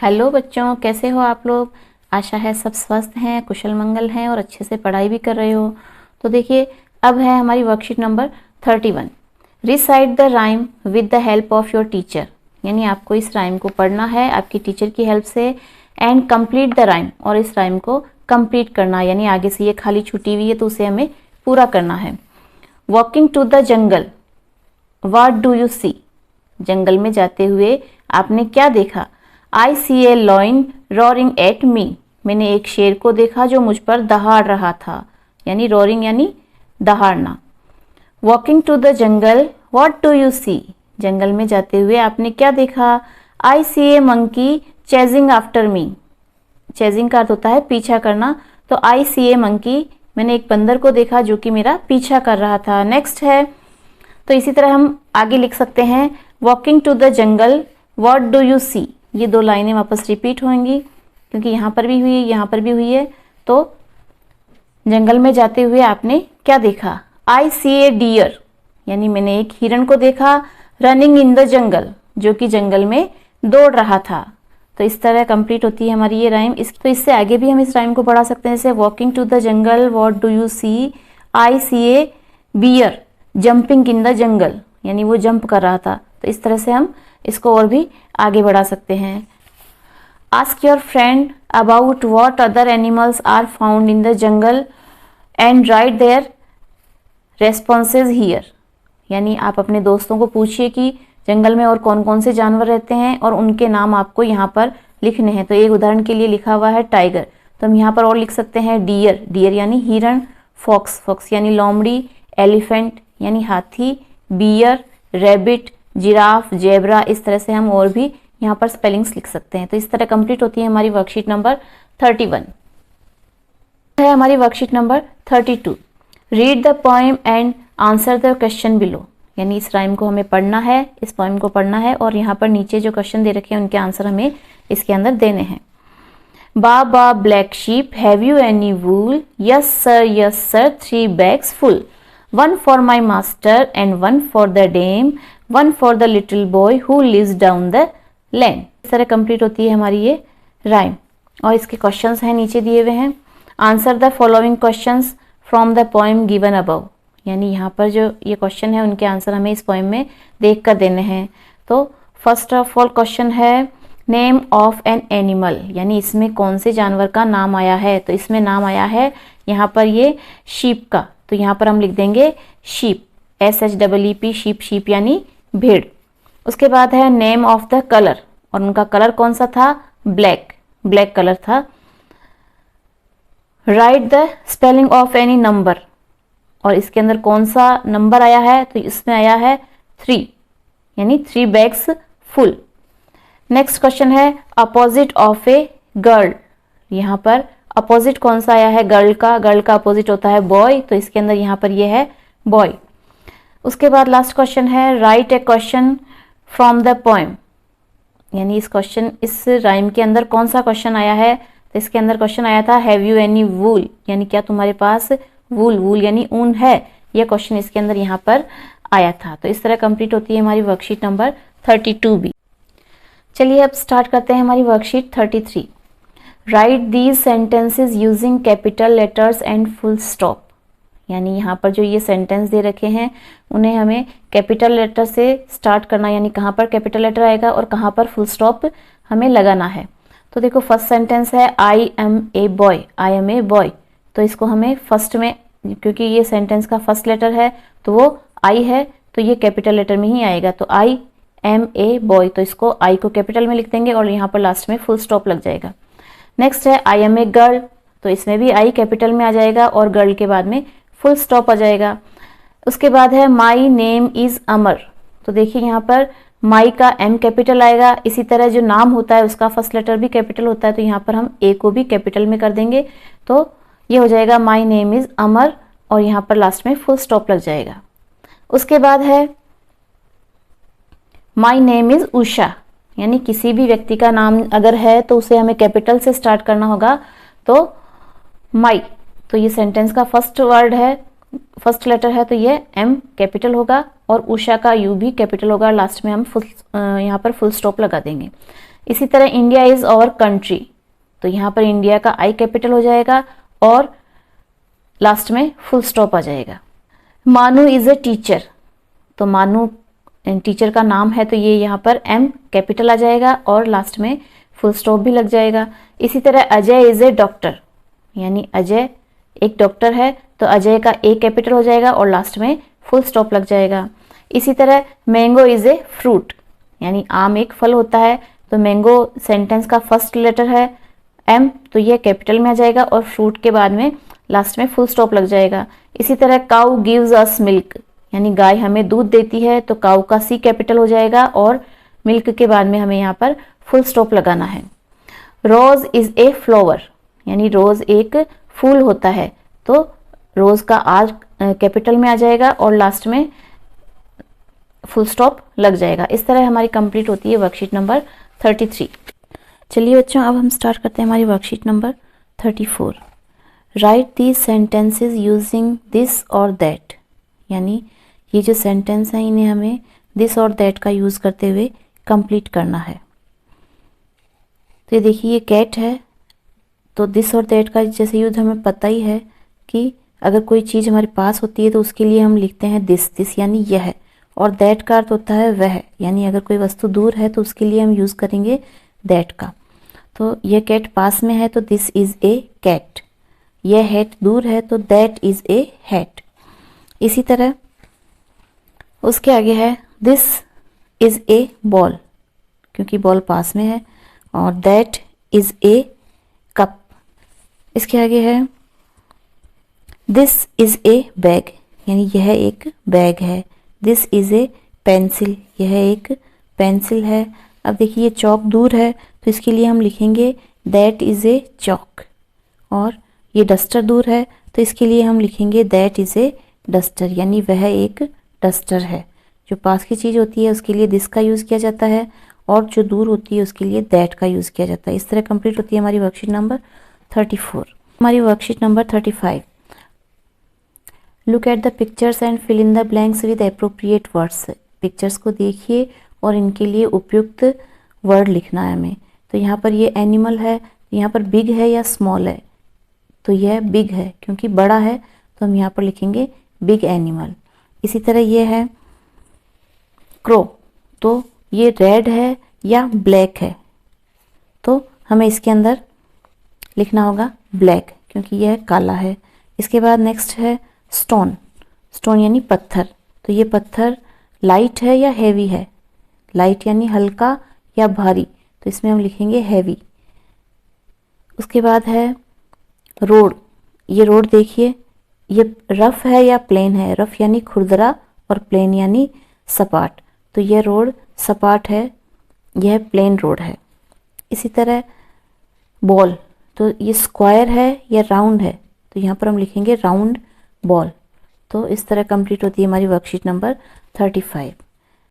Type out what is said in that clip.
Hello बच्चों, कैसे हो आप लोग। आशा है सब स्वस्थ हैं, कुशल मंगल हैं और अच्छे से पढ़ाई भी कर रहे हो। तो देखिए, अब है हमारी worksheet number 31। Recite the rhyme with the help of your teacher. यानी आपको इस राइम को पढ़ना है आपकी टीचर की हेल्प से, एंड कंप्लीट द राइम, और इस राइम को कंप्लीट करना है। यानी आगे से ये खाली छुट्टी हुई है तो उसे हमें पूरा करना है। Walking to the jungle, what do you see. जंगल में जाते हुए आपने क्या देखा। I see a lion roaring at me. मैंने एक शेर को देखा जो मुझ पर दहाड़ रहा था। यानी रोरिंग यानी दहाड़ना। Walking to the jungle, what do you see. जंगल में जाते हुए आपने क्या देखा। I see a monkey chasing after me. Chasing का अर्थ होता है पीछा करना, तो आई सी ए मंकी, मैंने एक बंदर को देखा जो कि मेरा पीछा कर रहा था। नेक्स्ट है, तो इसी तरह हम आगे लिख सकते हैं, walking to the jungle, what do you see. ये दो लाइनें वापस रिपीट होंगी क्योंकि यहाँ पर भी हुई है, यहाँ पर भी हुई है। तो जंगल में जाते हुए आपने क्या देखा। आई सी ए डियर, यानी मैंने एक हिरण को देखा। रनिंग इन द जंगल, जो कि जंगल में दौड़ रहा था। तो इस तरह कंप्लीट होती है हमारी ये राइम। तो इससे आगे भी हम इस राइम को बढ़ा सकते हैं, जैसे walking to the jungle, what do you see. I see a bear jumping in the jungle, यानी वो जंप कर रहा था। तो इस तरह से हम इसको और भी आगे बढ़ा सकते हैं। Ask your friend about what other animals are found in the jungle and write their responses here. यानी आप अपने दोस्तों को पूछिए कि जंगल में और कौन कौन से जानवर रहते हैं और उनके नाम आपको यहाँ पर लिखने हैं। तो एक उदाहरण के लिए लिखा हुआ है टाइगर, तो हम यहाँ पर और लिख सकते हैं डियर, डियर यानी हिरण। फॉक्स, फॉक्स यानी लोमड़ी। एलिफेंट यानी हाथी। Bear, rabbit, giraffe, zebra. इस तरह से हम और भी यहाँ पर स्पेलिंग्स लिख सकते हैं। तो इस तरह कंप्लीट होती है हमारी वर्कशीट नंबर 31। है हमारी worksheet number 32। Read the poem and answer the question below. यानी इस राइम को हमें पढ़ना है, इस पोएम को पढ़ना है और यहाँ पर नीचे जो क्वेश्चन दे रखे हैं उनके आंसर हमें इसके अंदर देने हैं। बा बा black sheep, have you any wool. Yes sir 3 bags full. 1 for my master and 1 for the dame, 1 for the little boy who lives down the lane। इस तरह कंप्लीट होती है हमारी ये राइम और इसके क्वेश्चंस हैं नीचे दिए हुए हैं। Answer the following questions from the poem given above. यानी यहाँ पर जो ये क्वेश्चन है उनके आंसर हमें इस पोएम में देख कर देने हैं। तो फर्स्ट ऑफ ऑल क्वेश्चन है नेम ऑफ एन एनिमल, यानी इसमें कौन से जानवर का नाम आया है। तो इसमें नाम आया है यहाँ पर ये शीप का, तो यहाँ पर हम लिख देंगे शीप, SHEEP, शीप, शीप यानी भेड़। उसके बाद है नेम ऑफ द कलर, और उनका कलर कौन सा था, ब्लैक, ब्लैक कलर था। Right the spelling of any number, और इसके अंदर कौन सा नंबर आया है, तो इसमें आया है 3, यानी 3 bags full। नेक्स्ट क्वेश्चन है अपोजिट ऑफ ए गर्ल। यहाँ पर अपोजिट कौन सा आया है, गर्ल का, गर्ल का अपोजिट होता है बॉय, तो इसके अंदर यहाँ पर ये है बॉय। उसके बाद लास्ट क्वेश्चन है right A question from the poem. यानी इस राइम के अंदर कौन सा क्वेश्चन आया है, तो इसके अंदर क्वेश्चन आया था हैव यू एनी वूल, यानी क्या तुम्हारे पास वूल, वूल यानी ऊन है। यह क्वेश्चन इसके अंदर यहाँ पर आया था। तो इस तरह कंप्लीट होती है हमारी वर्कशीट नंबर 32 भी। चलिए अब स्टार्ट करते हैं हमारी worksheet 33। Right these sentences using capital letters and full stop. यानी यहाँ पर जो ये सेंटेंस दे रखे हैं उन्हें हमें कैपिटल लेटर से स्टार्ट करना, यानी कहाँ पर कैपिटल लेटर आएगा और कहाँ पर फुल स्टॉप हमें लगाना है। तो देखो फर्स्ट सेंटेंस है I am a boy, I am a boy. तो इसको हमें फर्स्ट में, क्योंकि ये सेंटेंस का फर्स्ट लेटर है तो वो आई है, तो ये कैपिटल लेटर में ही आएगा। तो आई एम ए बॉय, तो इसको आई को कैपिटल में लिख देंगे और यहाँ पर लास्ट में फुल स्टॉप लग जाएगा। नेक्स्ट है आई एम ए गर्ल, तो इसमें भी आई कैपिटल में आ जाएगा और गर्ल के बाद में फुल स्टॉप आ जाएगा। उसके बाद है माई नेम इज अमर, तो देखिए यहाँ पर माई का एम कैपिटल आएगा। इसी तरह जो नाम होता है उसका फर्स्ट लेटर भी कैपिटल होता है, तो यहाँ पर हम ए को भी कैपिटल में कर देंगे। तो ये हो जाएगा माई नेम इज अमर और यहाँ पर लास्ट में फुल स्टॉप लग जाएगा। उसके बाद है माई नेम इज उषा, यानी किसी भी व्यक्ति का नाम अगर है तो उसे हमें कैपिटल से स्टार्ट करना होगा। तो माई, तो ये सेंटेंस का फर्स्ट वर्ड है, फर्स्ट लेटर है, तो ये एम कैपिटल होगा और उषा का यू भी कैपिटल होगा। लास्ट में हम यहाँ पर फुल स्टॉप लगा देंगे। इसी तरह इंडिया इज आवर कंट्री, तो यहाँ पर इंडिया का आई कैपिटल हो जाएगा और लास्ट में फुल स्टॉप आ जाएगा। मानू इज अ टीचर, तो मानू टीचर का नाम है तो ये यहाँ पर एम कैपिटल आ जाएगा और लास्ट में फुल स्टॉप भी लग जाएगा। इसी तरह अजय इज ए डॉक्टर, यानी अजय एक डॉक्टर है तो अजय का ए कैपिटल हो जाएगा और लास्ट में फुल स्टॉप लग जाएगा। इसी तरह मैंगो इज ए फ्रूट, यानी आम एक फल होता है तो मैंगो सेंटेंस का फर्स्ट लेटर है एम, तो यह कैपिटल में आ जाएगा और फ्रूट के बाद में लास्ट में फुल स्टॉप लग जाएगा। इसी तरह काउ गिव्स अस मिल्क, यानी गाय हमें दूध देती है तो काउ का सी कैपिटल हो जाएगा और मिल्क के बाद में हमें यहाँ पर फुल स्टॉप लगाना है। रोज इज ए फ्लावर, यानी रोज एक फूल होता है तो रोज का आर कैपिटल में आ जाएगा और लास्ट में फुल स्टॉप लग जाएगा। इस तरह हमारी कंप्लीट होती है वर्कशीट नंबर 33। चलिए बच्चों, अब हम स्टार्ट करते हैं हमारी worksheet number 34। Right these sentences using this और दैट, यानी ये जो सेंटेंस है इन्हें हमें दिस और दैट का यूज़ करते हुए कंप्लीट करना है। तो ये देखिए ये कैट है तो दिस और दैट का जैसे यूज हमें पता ही है कि अगर कोई चीज़ हमारे पास होती है तो उसके लिए हम लिखते हैं दिस यानी यह, और दैट का अर्थ होता है वह, यानी अगर कोई वस्तु दूर है तो उसके लिए हम यूज़ करेंगे दैट का। तो यह कैट पास में है तो दिस इज़ ए कैट, यह हैट दूर है तो दैट इज़ ए हैट। इसी तरह उसके आगे है दिस इज़ ए बॉल, क्योंकि बॉल पास में है, और दैट इज़ ए कप। इसके आगे है दिस इज़ ए बैग, यानी यह एक बैग है। दिस इज़ ए पेंसिल, यह एक पेंसिल है। अब देखिए ये चौक दूर है तो इसके लिए हम लिखेंगे दैट इज़ ए चौक, और ये डस्टर दूर है तो इसके लिए हम लिखेंगे दैट इज़ ए डस्टर, यानी वह एक डस्टर है। जो पास की चीज़ होती है उसके लिए दिस का यूज़ किया जाता है और जो दूर होती है उसके लिए दैट का यूज़ किया जाता है। इस तरह कंप्लीट होती है हमारी वर्कशीट नंबर 34। हमारी worksheet number 35। Look at the pictures and fill in the blanks with appropriate words. Pictures को देखिए और इनके लिए उपयुक्त वर्ड लिखना है हमें। तो यहाँ पर ये एनिमल है, यहाँ पर बिग है या स्मॉल है, तो यह बिग है क्योंकि बड़ा है तो हम यहाँ पर लिखेंगे बिग एनिमल। इसी तरह ये है क्रो, तो ये रेड है या ब्लैक है, तो हमें इसके अंदर लिखना होगा ब्लैक क्योंकि यह काला है। इसके बाद नेक्स्ट है स्टोन, स्टोन यानी पत्थर, तो ये पत्थर लाइट है या हैवी है, लाइट यानी हल्का या भारी, तो इसमें हम लिखेंगे हैवी। उसके बाद है रोड, ये रोड देखिए ये रफ है या प्लेन है, रफ यानी खुरदरा और प्लेन यानी सपाट, तो यह रोड सपाट है, यह प्लेन रोड है। इसी तरह बॉल, तो ये स्क्वायर है या राउंड है, तो यहाँ पर हम लिखेंगे राउंड बॉल। तो इस तरह कंप्लीट होती है हमारी वर्कशीट नंबर 35।